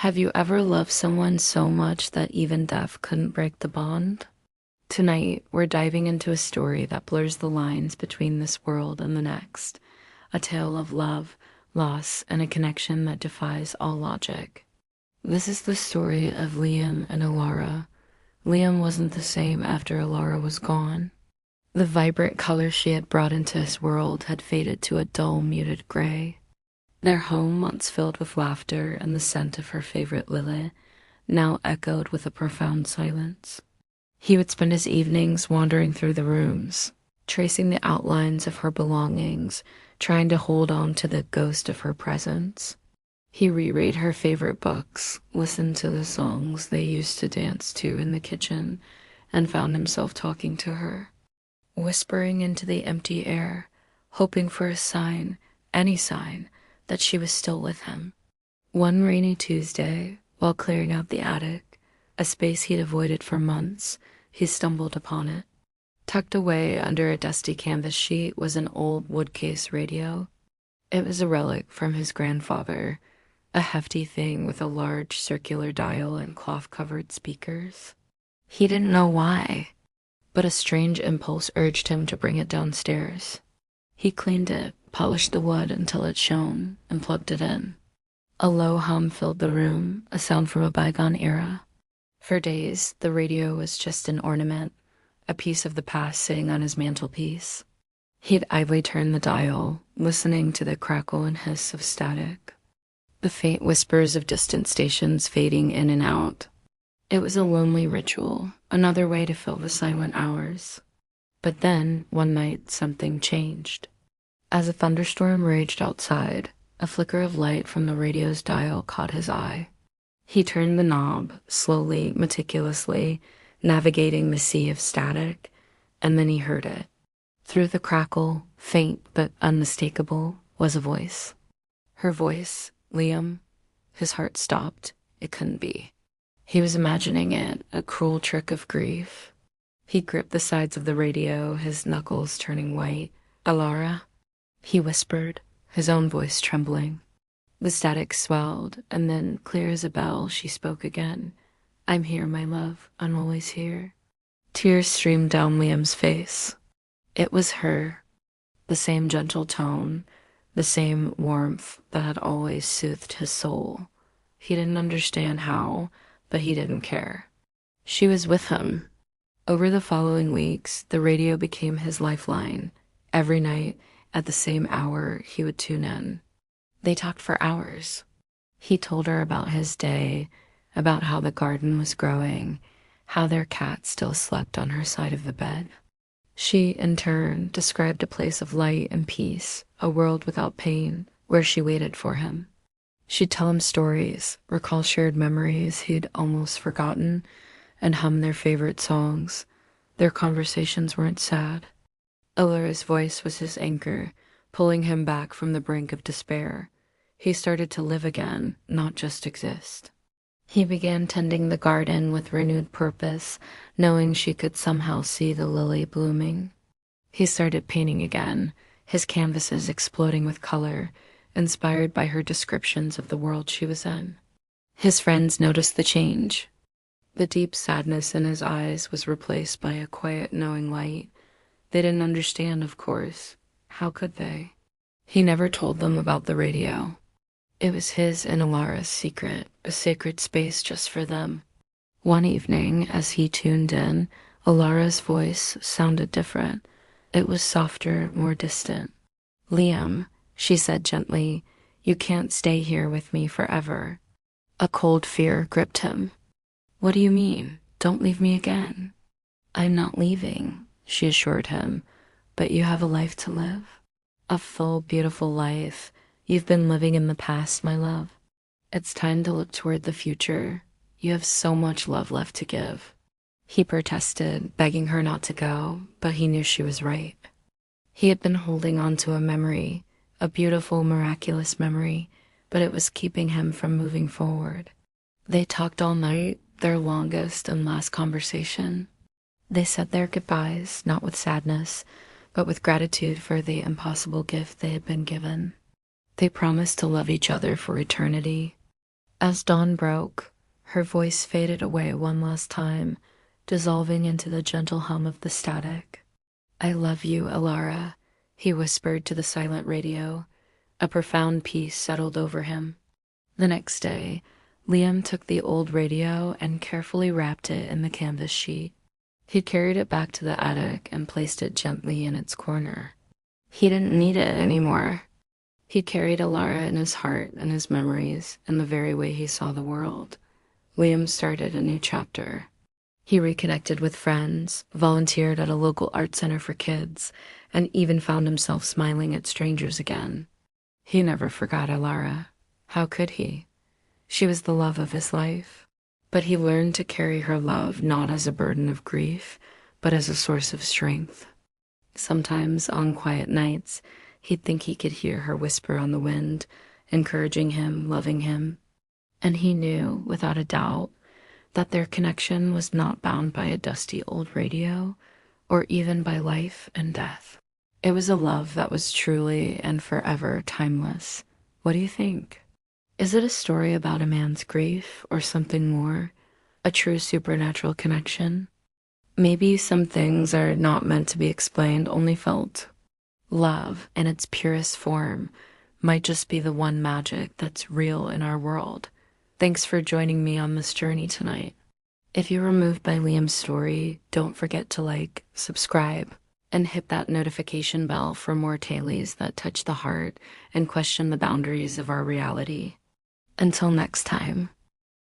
Have you ever loved someone so much that even death couldn't break the bond? Tonight, we're diving into a story that blurs the lines between this world and the next, a tale of love, loss, and a connection that defies all logic. This is the story of Liam and Elara. Liam wasn't the same after Elara was gone. The vibrant color she had brought into his world had faded to a dull, muted gray. Their home, once filled with laughter and the scent of her favorite lily, now echoed with a profound silence. He would spend his evenings wandering through the rooms, tracing the outlines of her belongings, trying to hold on to the ghost of her presence. He reread her favorite books, listened to the songs they used to dance to in the kitchen, and found himself talking to her, whispering into the empty air, hoping for a sign, any sign, that she was still with him. One rainy Tuesday, while clearing out the attic, a space he'd avoided for months, he stumbled upon it. Tucked away under a dusty canvas sheet was an old wood-case radio. It was a relic from his grandfather, a hefty thing with a large circular dial and cloth-covered speakers. He didn't know why, but a strange impulse urged him to bring it downstairs. He cleaned it, polished the wood until it shone, and plugged it in. A low hum filled the room, a sound from a bygone era. For days, the radio was just an ornament, a piece of the past sitting on his mantelpiece. He'd idly turn the dial, listening to the crackle and hiss of static, the faint whispers of distant stations fading in and out. It was a lonely ritual, another way to fill the silent hours. But then, one night, something changed. As a thunderstorm raged outside, a flicker of light from the radio's dial caught his eye. He turned the knob, slowly, meticulously, navigating the sea of static, and then he heard it. Through the crackle, faint but unmistakable, was a voice. Her voice, Liam. His heart stopped. It couldn't be. He was imagining it, a cruel trick of grief. He gripped the sides of the radio, his knuckles turning white. "Elara?" he whispered, his own voice trembling. The static swelled, and then, clear as a bell, she spoke again. "I'm here, my love. I'm always here." Tears streamed down Liam's face. It was her, the same gentle tone, the same warmth that had always soothed his soul. He didn't understand how, but he didn't care. She was with him. Over the following weeks, the radio became his lifeline. Every night, at the same hour, he would tune in. They talked for hours. He told her about his day, about how the garden was growing, how their cat still slept on her side of the bed. She, in turn, described a place of light and peace, a world without pain, where she waited for him. She'd tell him stories, recall shared memories he'd almost forgotten, and hum their favorite songs. Their conversations weren't sad. Elara's voice was his anchor, pulling him back from the brink of despair. He started to live again, not just exist. He began tending the garden with renewed purpose, knowing she could somehow see the lily blooming. He started painting again, his canvases exploding with color, inspired by her descriptions of the world she was in. His friends noticed the change. The deep sadness in his eyes was replaced by a quiet, knowing light. They didn't understand, of course. How could they? He never told them about the radio. It was his and Elara's secret, a sacred space just for them. One evening, as he tuned in, Elara's voice sounded different. It was softer, more distant. "Liam," she said gently, "you can't stay here with me forever." A cold fear gripped him. "What do you mean? Don't leave me again." "I'm not leaving," she assured him, "but you have a life to live. A full, beautiful life. You've been living in the past, my love. It's time to look toward the future. You have so much love left to give." He protested, begging her not to go, but he knew she was right. He had been holding on to a memory, a beautiful, miraculous memory, but it was keeping him from moving forward. They talked all night, their longest and last conversation. They said their goodbyes, not with sadness, but with gratitude for the impossible gift they had been given. They promised to love each other for eternity. As dawn broke, her voice faded away one last time, dissolving into the gentle hum of the static. "I love you, Elara," he whispered to the silent radio. A profound peace settled over him. The next day, Liam took the old radio and carefully wrapped it in the canvas sheet. He carried it back to the attic and placed it gently in its corner. He didn't need it anymore. He carried Elara in his heart and his memories and the very way he saw the world. Liam started a new chapter. He reconnected with friends, volunteered at a local art center for kids, and even found himself smiling at strangers again. He never forgot Elara. How could he? She was the love of his life. But he learned to carry her love not as a burden of grief, but as a source of strength. Sometimes, on quiet nights, he'd think he could hear her whisper on the wind, encouraging him, loving him. And he knew, without a doubt, that their connection was not bound by a dusty old radio, or even by life and death. It was a love that was truly and forever timeless. What do you think? Is it a story about a man's grief or something more? A true supernatural connection? Maybe some things are not meant to be explained, only felt. Love, in its purest form, might just be the one magic that's real in our world. Thanks for joining me on this journey tonight. If you were moved by Liam's story, don't forget to like, subscribe, and hit that notification bell for more tales that touch the heart and question the boundaries of our reality. Until next time.